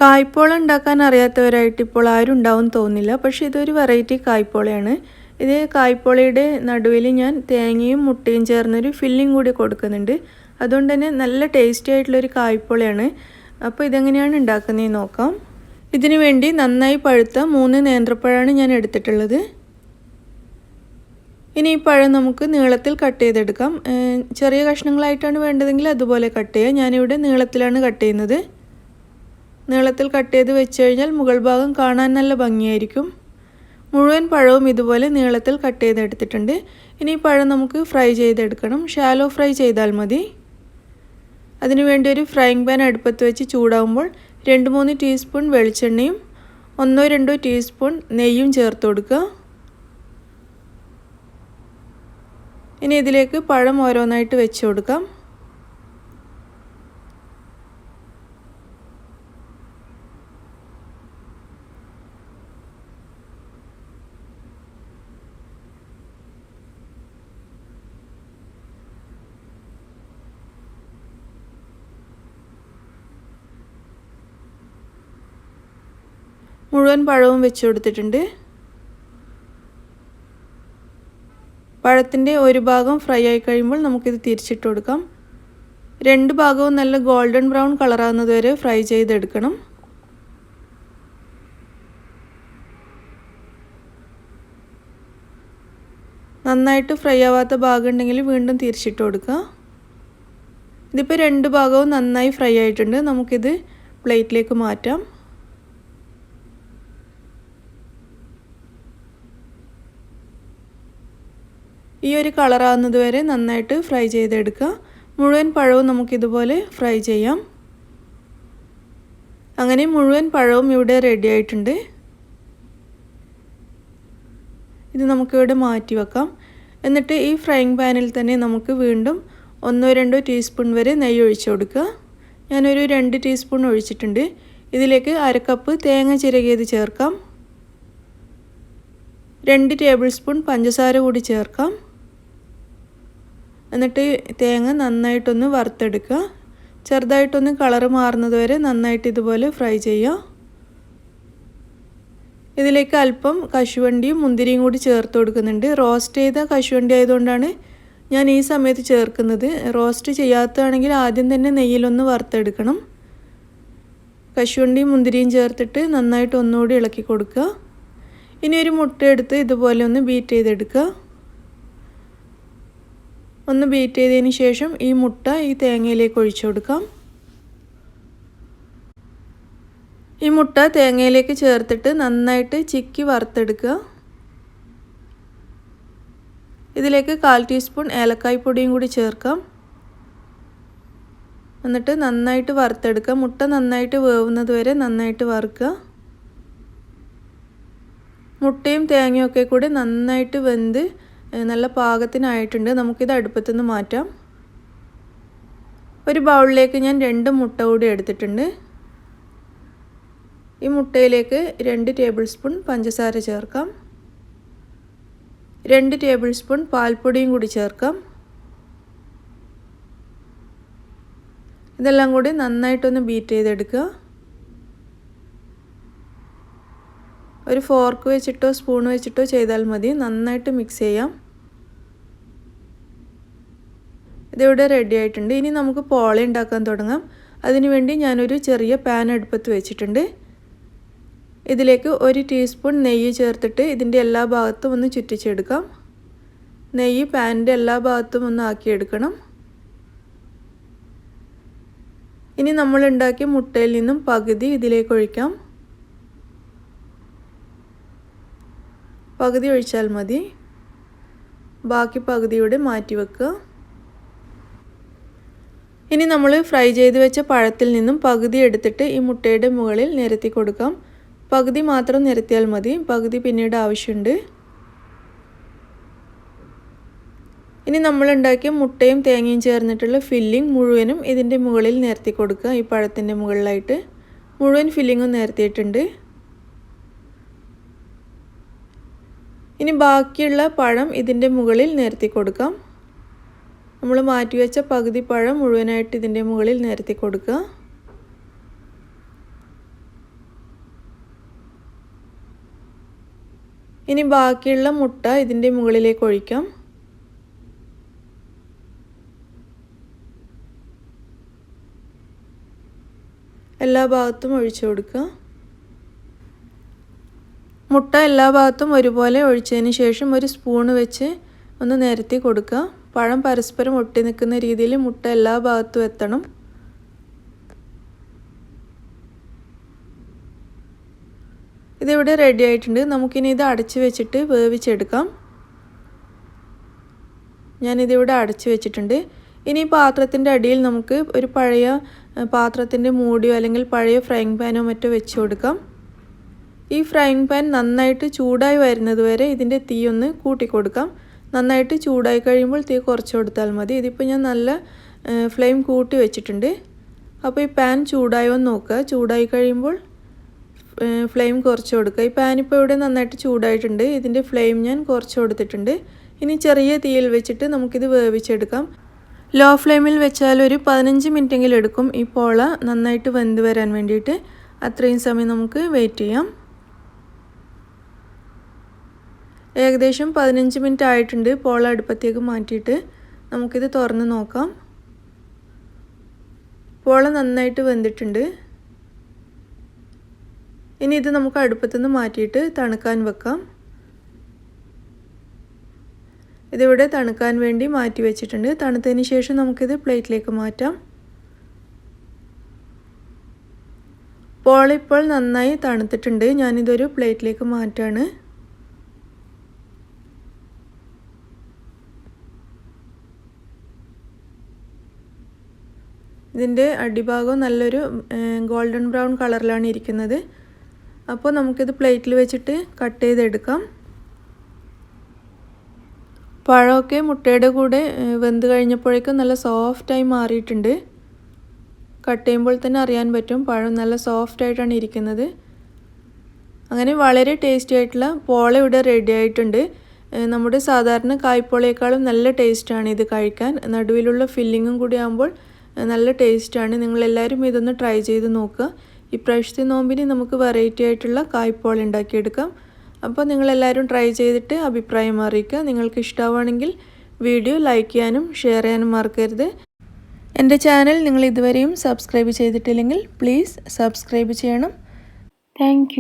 കായ്പോള ഉണ്ടാക്കാൻ അറിയാത്തവരായിട്ട് ഇപ്പോൾ ആരും ഉണ്ടാവും തോന്നില്ല. പക്ഷേ ഇതൊരു വെറൈറ്റി കായ്പോളയാണ്. ഇത് കായ്പോളയുടെ നടുവിൽ ഞാൻ തേങ്ങയും മുട്ടയും ചേർന്നൊരു ഫില്ലിംഗ് കൂടി കൊടുക്കുന്നുണ്ട്. അതുകൊണ്ട് തന്നെ നല്ല ടേസ്റ്റി ആയിട്ടുള്ളൊരു കായ്പോളയാണ്. അപ്പോൾ ഇതെങ്ങനെയാണ് ഉണ്ടാക്കുന്നതെന്ന് നോക്കാം. ഇതിനു വേണ്ടി നന്നായി പഴുത്ത 3 നേന്ത്രപ്പഴമാണ് ഞാൻ എടുത്തിട്ടുള്ളത്. ഇനി ഈ പഴം നമുക്ക് നീളത്തിൽ കട്ട് ചെയ്തെടുക്കാം. ചെറിയ കഷ്ണങ്ങളായിട്ടാണ് വേണ്ടതെങ്കിൽ അതുപോലെ കട്ട് ചെയ്യാം. ഞാനിവിടെ നീളത്തിലാണ് കട്ട് ചെയ്യുന്നത്. നീളത്തിൽ കട്ട് ചെയ്ത് വെച്ച് കഴിഞ്ഞാൽ മുകൾ ഭാഗം കാണാൻ നല്ല ഭംഗിയായിരിക്കും. മുഴുവൻ പഴവും ഇതുപോലെ നീളത്തിൽ കട്ട് ചെയ്തെടുത്തിട്ടുണ്ട്. ഇനി ഈ പഴം നമുക്ക് ഫ്രൈ ചെയ്തെടുക്കണം. ഷാലോ ഫ്രൈ ചെയ്താൽ മതി. അതിനുവേണ്ടി ഒരു ഫ്രൈയിങ് പാൻ അടുപ്പത്ത് വെച്ച് ചൂടാകുമ്പോൾ 2-3 ടീസ്പൂൺ വെളിച്ചെണ്ണയും 1-2 ടീസ്പൂൺ നെയ്യും ചേർത്ത് കൊടുക്കുക. ഇനി ഇതിലേക്ക് പഴം ഓരോന്നായിട്ട് വെച്ച് കൊടുക്കാം. മുഴുവൻ പഴവും വെച്ച് കൊടുത്തിട്ടുണ്ട്. പഴത്തിൻ്റെ ഒരു ഭാഗം ഫ്രൈ ആയി കഴിയുമ്പോൾ നമുക്കിത് തിരിച്ചിട്ട് കൊടുക്കാം. 2 ഭാഗവും നല്ല ഗോൾഡൻ ബ്രൗൺ കളറാകുന്നത് വരെ ഫ്രൈ ചെയ്തെടുക്കണം. നന്നായിട്ട് ഫ്രൈ ആവാത്ത ഭാഗം ഉണ്ടെങ്കിൽ വീണ്ടും തിരിച്ചിട്ട് കൊടുക്കുക. ഇതിപ്പോൾ 2 ഭാഗവും നന്നായി ഫ്രൈ ആയിട്ടുണ്ട്. നമുക്കിത് പ്ലേറ്റിലേക്ക് മാറ്റാം. ഈ ഒരു കളറാകുന്നത് വരെ നന്നായിട്ട് ഫ്രൈ ചെയ്തെടുക്കുക. മുഴുവൻ പഴവും നമുക്കിതുപോലെ ഫ്രൈ ചെയ്യാം. അങ്ങനെ മുഴുവൻ പഴവും ഇവിടെ റെഡി ആയിട്ടുണ്ട്. ഇത് നമുക്കിവിടെ മാറ്റി വെക്കാം. എന്നിട്ട് ഈ ഫ്രൈയിങ് പാനിൽ തന്നെ നമുക്ക് വീണ്ടും 1-2 ടീസ്പൂൺ വരെ നെയ്യ് ഒഴിച്ചു കൊടുക്കുക. ഞാനൊരു 2 ടീസ്പൂൺ ഒഴിച്ചിട്ടുണ്ട്. ഇതിലേക്ക് 1/2 കപ്പ് തേങ്ങ ചിരകിയത് ചേർക്കാം. 2 ടേബിൾ സ്പൂൺ പഞ്ചസാര കൂടി ചേർക്കാം. എന്നിട്ട് തേങ്ങ നന്നായിട്ടൊന്ന് വറുത്തെടുക്കുക. ചെറുതായിട്ടൊന്ന് കളറ് മാറുന്നത് വരെ നന്നായിട്ട് ഇതുപോലെ ഫ്രൈ ചെയ്യുക. ഇതിലേക്ക് അല്പം കശുവണ്ടിയും മുന്തിരിയും കൂടി ചേർത്ത് കൊടുക്കുന്നുണ്ട്. റോസ്റ്റ് ചെയ്ത കശുവണ്ടി ആയതുകൊണ്ടാണ് ഞാൻ ഈ സമയത്ത് ചേർക്കുന്നത്. റോസ്റ്റ് ചെയ്യാത്തതാണെങ്കിൽ ആദ്യം തന്നെ നെയ്യിലൊന്ന് വറുത്തെടുക്കണം. കശുവണ്ടിയും മുന്തിരിയും ചേർത്തിട്ട് നന്നായിട്ട് ഒന്നുകൂടി ഇളക്കി കൊടുക്കുക. ഇനി ഒരു മുട്ട എടുത്ത് ഇതുപോലെ ഒന്ന് ബീറ്റ് ചെയ്തെടുക്കുക. ഒന്ന് ബീറ്റ് ചെയ്തതിന് ശേഷം ഈ മുട്ട ഈ തേങ്ങയിലേക്ക് ഒഴിച്ചു കൊടുക്കാം. ഈ മുട്ട തേങ്ങയിലേക്ക് ചേർത്തിട്ട് നന്നായിട്ട് ചിക്കി വറുത്തെടുക്കുക. ഇതിലേക്ക് 1/4 ടീസ്പൂൺ ഏലക്കായ് പൊടിയും കൂടി ചേർക്കാം. എന്നിട്ട് നന്നായിട്ട് വറുത്തെടുക്കുക. മുട്ട നന്നായിട്ട് വേവുന്നത് വരെ നന്നായിട്ട് വറുക്കുക. മുട്ടയും തേങ്ങയും ഒക്കെ കൂടി നന്നായിട്ട് വെന്ത് നല്ല പാകത്തിനായിട്ടുണ്ട്. നമുക്കിത് അടുപ്പത്തു നിന്ന് മാറ്റാം. ഒരു ബൗളിലേക്ക് ഞാൻ 2 മുട്ട കൂടി എടുത്തിട്ടുണ്ട്. ഈ മുട്ടയിലേക്ക് 2 ടേബിൾ സ്പൂൺ പഞ്ചസാര ചേർക്കാം. 2 ടേബിൾ സ്പൂൺ പാൽപ്പൊടിയും കൂടി ചേർക്കാം. ഇതെല്ലാം കൂടി നന്നായിട്ടൊന്ന് ബീറ്റ് ചെയ്തെടുക്കുക. ഒരു ഫോർക്ക് വെച്ചിട്ടോ സ്പൂൺ വെച്ചിട്ടോ ചെയ്താൽ മതി. നന്നായിട്ട് മിക്സ് ചെയ്യാം. ഇതിവിടെ റെഡി ആയിട്ടുണ്ട്. ഇനി നമുക്ക് പോള ഉണ്ടാക്കാൻ തുടങ്ങാം. അതിനുവേണ്ടി ഞാനൊരു ചെറിയ പാൻ അടുപ്പത്ത് വെച്ചിട്ടുണ്ട്. ഇതിലേക്ക് 1 ടീസ്പൂൺ നെയ്യ് ചേർത്തിട്ട് ഇതിൻ്റെ എല്ലാ ഭാഗത്തും ഒന്ന് ചുറ്റിച്ചെടുക്കാം. നെയ്യ് പാനിൻ്റെ എല്ലാ ഭാഗത്തും ഒന്ന് ആക്കിയെടുക്കണം. ഇനി നമ്മൾ ഉണ്ടാക്കിയ മുട്ടയിൽ നിന്നും പകുതി ഇതിലേക്ക് ഒഴിക്കാം. പകുതി ഒഴിച്ചാൽ മതി. ബാക്കി പകുതിയോടെ മാറ്റി വെക്കുക. ഇനി നമ്മൾ ഫ്രൈ ചെയ്ത് വെച്ച പഴത്തിൽ നിന്നും പകുതി എടുത്തിട്ട് ഈ മുട്ടയുടെ മുകളിൽ നിരത്തി കൊടുക്കാം. പകുതി മാത്രം നിരത്തിയാൽ മതി. പകുതി പിന്നീട് ആവശ്യമുണ്ട്. ഇനി നമ്മൾ ഉണ്ടാക്കിയ മുട്ടയും തേങ്ങയും ചേർന്നിട്ടുള്ള ഫില്ലിംഗ് മുഴുവനും ഇതിൻ്റെ മുകളിൽ നിരത്തി കൊടുക്കുക. ഈ പഴത്തിൻ്റെ മുകളിലായിട്ട് മുഴുവൻ ഫില്ലിങ്ങും നിരത്തിയിട്ടുണ്ട്. ഇനി ബാക്കിയുള്ള പഴം ഇതിൻ്റെ മുകളിൽ നിരത്തി കൊടുക്കാം. നമ്മൾ മാറ്റി വെച്ച പകുതി പഴം മുഴുവനായിട്ട് ഇതിൻ്റെ മുകളിൽ നിരത്തി കൊടുക്കുക. ഇനി ബാക്കിയുള്ള മുട്ട ഇതിൻ്റെ മുകളിലേക്ക് ഒഴിക്കാം. എല്ലാ ഭാഗത്തും ഒഴിച്ചു കൊടുക്കുക. മുട്ട എല്ലാ ഭാഗത്തും ഒരുപോലെ ഒഴിച്ചതിന് ശേഷം ഒരു സ്പൂൺ വെച്ച് ഒന്ന് നിരത്തി കൊടുക്കുക. പഴം പരസ്പരം ഒട്ടി നിൽക്കുന്ന രീതിയിൽ മുട്ട എല്ലാ ഭാഗത്തും എത്തണം. ഇതിവിടെ റെഡി ആയിട്ടുണ്ട്. നമുക്കിനി ഇത് അടച്ചു വെച്ചിട്ട് വേവിച്ചെടുക്കാം. ഞാനിതിവിടെ അടച്ചു വെച്ചിട്ടുണ്ട്. ഇനി പാത്രത്തിൻ്റെ അടിയിൽ നമുക്ക് ഒരു പഴയ പാത്രത്തിൻ്റെ മൂടിയോ അല്ലെങ്കിൽ പഴയ ഫ്രൈങ് പാനോ മറ്റോ വെച്ച് കൊടുക്കാം. ഈ ഫ്രൈങ് പാൻ നന്നായിട്ട് ചൂടായി വരുന്നത് വരെ ഇതിൻ്റെ തീ ഒന്ന് കൂട്ടി കൊടുക്കാം. നന്നായിട്ട് ചൂടായി കഴിയുമ്പോൾ തീ കുറച്ച് കൊടുത്താൽ മതി. ഇതിപ്പോൾ ഞാൻ നല്ല ഫ്ലെയിം കൂട്ടി വെച്ചിട്ടുണ്ട്. അപ്പോൾ ഈ പാൻ ചൂടായോ എന്ന് നോക്കുക. ചൂടായി കഴിയുമ്പോൾ ഫ്ലെയിം കുറച്ച് കൊടുക്കുക. ഈ പാൻ ഇപ്പോൾ ഇവിടെ നന്നായിട്ട് ചൂടായിട്ടുണ്ട്. ഇതിൻ്റെ ഫ്ലെയിം ഞാൻ കുറച്ച് കൊടുത്തിട്ടുണ്ട്. ഇനി ചെറിയ തീയിൽ വെച്ചിട്ട് നമുക്കിത് വേവിച്ചെടുക്കാം. ലോ ഫ്ലെയിമിൽ വെച്ചാൽ ഒരു 15 മിനിറ്റെങ്കിലും എടുക്കും ഈ പോള നന്നായിട്ട് വെന്ത് വരാൻ വേണ്ടിയിട്ട്. അത്രയും സമയം നമുക്ക് വെയിറ്റ് ചെയ്യാം. ഏകദേശം 15 മിനിറ്റ് ആയിട്ടുണ്ട്. പോള അടുപ്പത്തേക്ക് മാറ്റിയിട്ട് നമുക്കിത് തുറന്ന് നോക്കാം. പോള നന്നായിട്ട് വെന്തിട്ടുണ്ട്. ഇനി ഇത് നമുക്ക് അടുപ്പത്തുനിന്ന് മാറ്റിയിട്ട് തണുക്കാൻ വെക്കാം. ഇതിവിടെ തണുക്കാൻ വേണ്ടി മാറ്റി വെച്ചിട്ടുണ്ട്. തണുത്തതിന് ശേഷം നമുക്കിത് പ്ലേറ്റിലേക്ക് മാറ്റാം. പോള ഇപ്പോൾ നന്നായി തണുത്തിട്ടുണ്ട്. ഞാനിതൊരു പ്ലേറ്റിലേക്ക് മാറ്റാണ്. ഇതിൻ്റെ അടിഭാഗം നല്ലൊരു ഗോൾഡൻ ബ്രൗൺ കളറിലാണ് ഇരിക്കുന്നത്. അപ്പോൾ നമുക്കിത് പ്ലേറ്റിൽ വെച്ചിട്ട് കട്ട് ചെയ്തെടുക്കാം. പഴമൊക്കെ മുട്ടയുടെ കൂടെ വെന്ത് കഴിഞ്ഞപ്പോഴേക്കും നല്ല സോഫ്റ്റായി മാറിയിട്ടുണ്ട്. കട്ട് ചെയ്യുമ്പോൾ തന്നെ അറിയാൻ പറ്റും പഴം നല്ല സോഫ്റ്റായിട്ടാണ് ഇരിക്കുന്നത്. അങ്ങനെ വളരെ ടേസ്റ്റി ആയിട്ടുള്ള പോള ഇവിടെ റെഡി ആയിട്ടുണ്ട്. നമ്മുടെ സാധാരണ കായ്പോളയേക്കാളും നല്ല ടേസ്റ്റാണ് ഇത് കഴിക്കാൻ. നടുവിലുള്ള ഫില്ലിങ്ങും കൂടി ആകുമ്പോൾ നല്ല ടേസ്റ്റാണ്. നിങ്ങളെല്ലാവരും ഇതൊന്ന് ട്രൈ ചെയ്ത് നോക്കുക. ഇപ്രാവശ്യത്തെ നോമ്പിന് നമുക്ക് വെറൈറ്റി ആയിട്ടുള്ള കായ്പോള ഉണ്ടാക്കിയെടുക്കാം. അപ്പോൾ നിങ്ങളെല്ലാവരും ട്രൈ ചെയ്തിട്ട് അഭിപ്രായം അറിയിക്കുക. നിങ്ങൾക്ക് ഇഷ്ടമാണെങ്കിൽ വീഡിയോ ലൈക്ക് ചെയ്യാനും ഷെയർ ചെയ്യാനും മറക്കരുത്. എൻ്റെ ചാനൽ നിങ്ങൾ ഇതുവരെയും സബ്സ്ക്രൈബ് ചെയ്തിട്ടില്ലെങ്കിൽ പ്ലീസ് സബ്സ്ക്രൈബ് ചെയ്യണം. താങ്ക്